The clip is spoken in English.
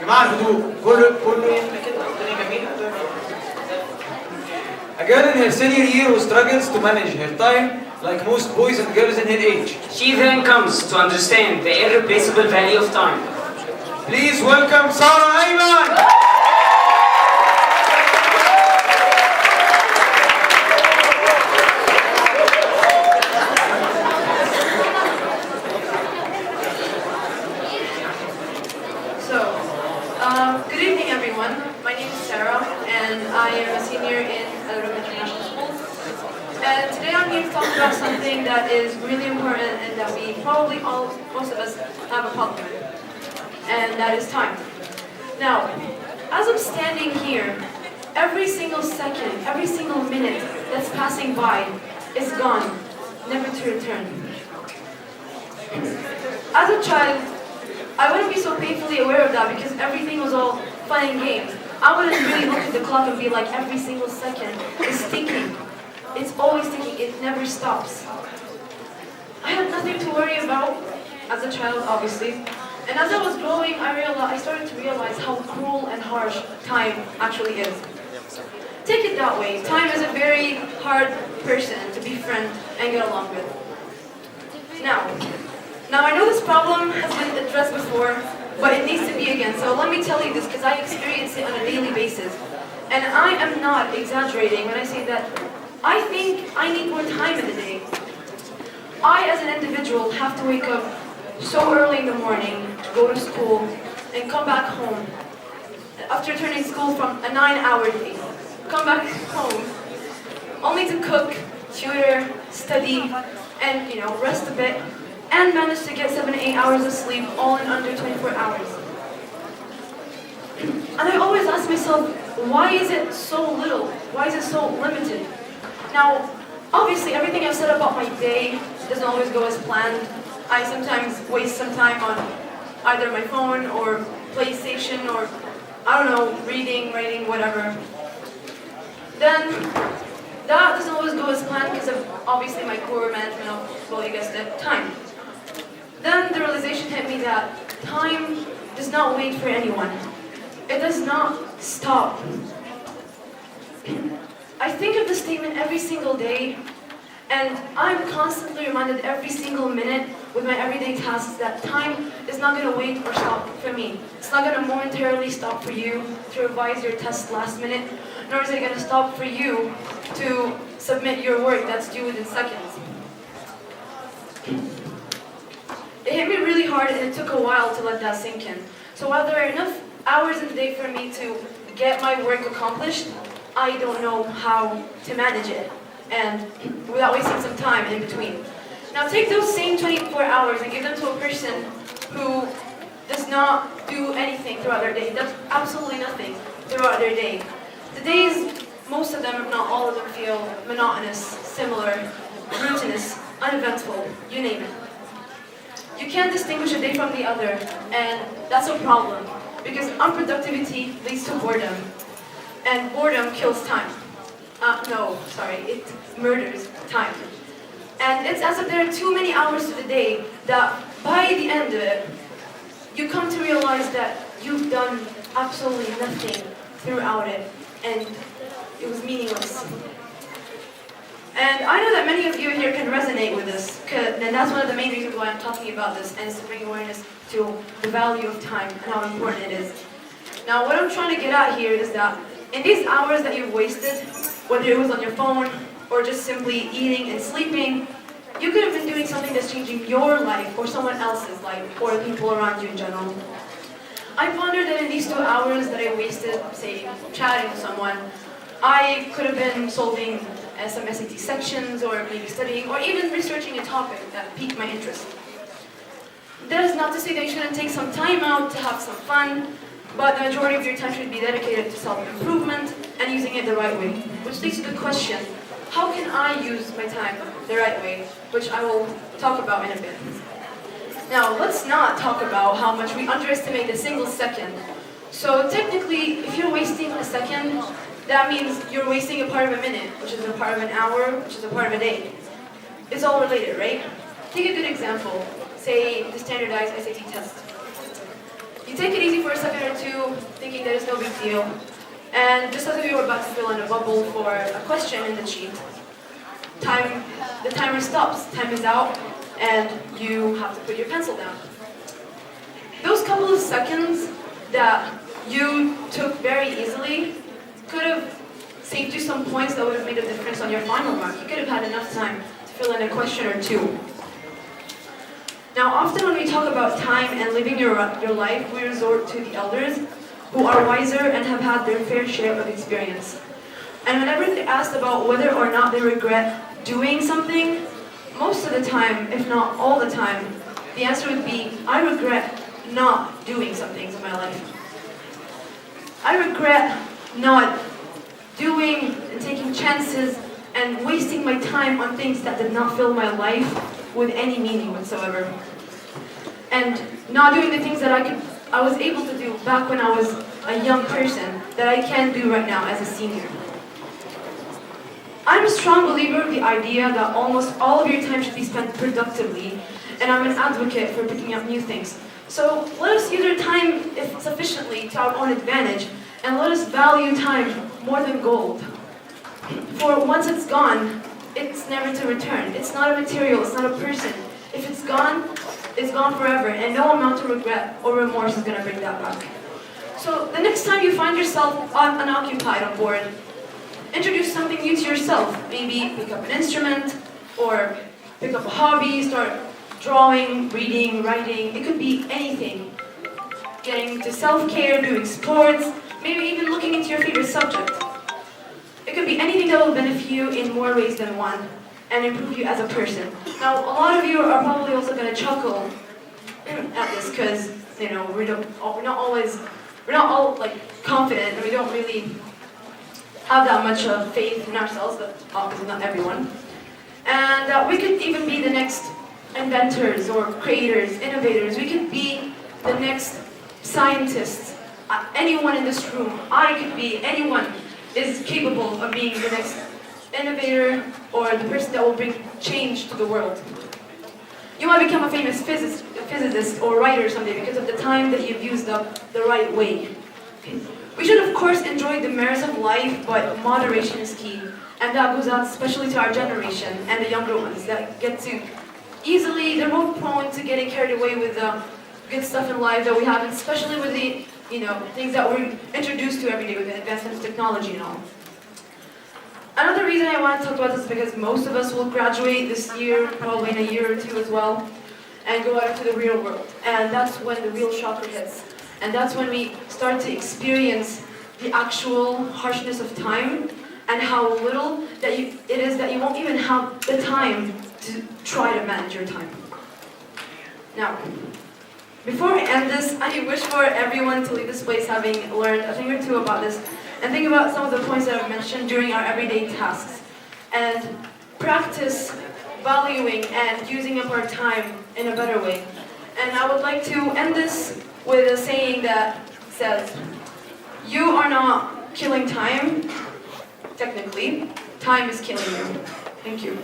جماعة الهدوء كله يهدى كده الدنيا جميلة. A girl in her senior year who struggles to manage her time like most boys and girls in her age. She then comes to understand the irreplaceable value of time. Please welcome Sara Ayman! Good evening, everyone. My name is Sara, and I am a senior in International School. And today I'm here to talk about something that is really important and that we probably most of us have a problem with, and that is time. Now, as I'm standing here, every single second, every single minute that's passing by is gone, never to return. As a child, I wouldn't be so painfully aware of that because everything was all fun and games. I wouldn't really look at the clock and be like, every single second is ticking. It's always ticking, it never stops. I had nothing to worry about as a child, obviously. And as I was growing, I started to realize how cruel and harsh time actually is. Take it that way. Time is a very hard person to befriend and get along with. Now I know this problem has been addressed before, but it needs to be again. So let me tell you this, because I experience it on a daily basis. And I am not exaggerating when I say that I think I need more time in the day. I, as an individual, have to wake up so early in the morning, go to school, and come back home. After returning school from a 9-hour day, come back home, only to cook, tutor, study, and rest a bit, and manage to get 7 to 8 hours of sleep, all in under 24 hours. And I always ask myself, why is it so little? Why is it so limited? Now, obviously, everything I've said about my day doesn't always go as planned. I sometimes waste some time on either my phone or PlayStation or, I don't know, reading, writing, whatever. Then, that doesn't always go as planned because of, obviously, my poor management of, well, you guessed it, time. Then the realization hit me that time does not wait for anyone. It does not stop. I think of the statement every single day, and I'm constantly reminded every single minute with my everyday tasks that time is not going to wait or stop for me. It's not going to momentarily stop for you to revise your test last minute, nor is it going to stop for you to submit your work that's due within seconds. It hit me really hard, and it took a while to let that sink in. So while there are enough hours in the day for me to get my work accomplished, I don't know how to manage it, and without wasting some time in between. Now take those same 24 hours and give them to a person who does not do anything throughout their day, does absolutely nothing throughout their day. The days, most of them, if not all of them, feel monotonous, similar, routinous, uneventful, you name it. You can't distinguish a day from the other, and that's a problem, because unproductivity leads to boredom, and boredom kills time. It murders time. And it's as if there are too many hours to the day that by the end of it, you come to realize that you've done absolutely nothing throughout it, and it was meaningless. And I know that many of you here can resonate with this, and that's one of the main reasons why I'm talking about this, and it's to bring awareness to the value of time and how important it is. Now, what I'm trying to get at here is that in these hours that you've wasted, whether it was on your phone or just simply eating and sleeping, you could have been doing something that's changing your life or someone else's life or the people around you in general. I pondered that in these 2 hours that I wasted, say, chatting with someone, I could have been solving some SAT sections, or maybe studying, or even researching a topic that piqued my interest. That is not to say that you shouldn't take some time out to have some fun, but the majority of your time should be dedicated to self-improvement and using it the right way. Which leads to the question, how can I use my time the right way? Which I will talk about in a bit. Now, let's not talk about how much we underestimate a single second. So technically, if you're wasting a second, that means you're wasting a part of a minute, which is a part of an hour, which is a part of a day. It's all related, right? Take a good example, say the standardized SAT test. You take it easy for a second or two thinking that it's no big deal. And just as we were about to fill in a bubble for a question in the sheet, the timer stops, time is out, and you have to put your pencil down. Those couple of seconds that you took very easily could have saved you some points that would have made a difference on your final mark. You could have had enough time to fill in a question or two. Now, often when we talk about time and living your life, we resort to the elders who are wiser and have had their fair share of experience. And whenever they're asked about whether or not they regret doing something, most of the time, if not all the time, the answer would be, I regret not doing some things in my life. I regret not doing and taking chances and wasting my time on things that did not fill my life with any meaning whatsoever. And not doing the things that I was able to do back when I was a young person that I can do right now as a senior. I'm a strong believer of the idea that almost all of your time should be spent productively, and I'm an advocate for picking up new things. So let us use our time sufficiently to our own advantage, and let us value time more than gold. For once it's gone, it's never to return. It's not a material, it's not a person. If it's gone forever, and no amount of regret or remorse is going to bring that back. So the next time you find yourself unoccupied on board, introduce something new to yourself. Maybe pick up an instrument, or pick up a hobby, start drawing, reading, writing. It could be anything. Getting into self-care, doing sports, maybe even looking into your favorite subject. It could be anything that will benefit you in more ways than one and improve you as a person. Now, a lot of you are probably also going to chuckle at this because, you know, we're not all like confident, and we don't really have that much faith in ourselves, but obviously not everyone. And we could even be the next inventors or creators, innovators. We could be the next scientists. Anyone in this room, I could be, anyone is capable of being the next innovator or the person that will bring change to the world. You might become a famous physicist or writer someday because of the time that you've used up the right way. We should, of course, enjoy the merits of life, but moderation is key. And that goes out especially to our generation and the younger ones that get to they're more prone to getting carried away with the good stuff in life that we have, and especially with the, things that we're introduced to every day with the advancement of technology and all. Another reason I want to talk about this is because most of us will graduate this year, probably in a year or two as well, and go out into the real world. And that's when the real shocker hits. And that's when we start to experience the actual harshness of time and how little it is that you won't even have the time to try to manage your time. Now, before I end this, I wish for everyone to leave this place having learned a thing or two about this and think about some of the points that I've mentioned during our everyday tasks and practice valuing and using up our time in a better way. And I would like to end this with a saying that says, you are not killing time, technically, time is killing you. Thank you.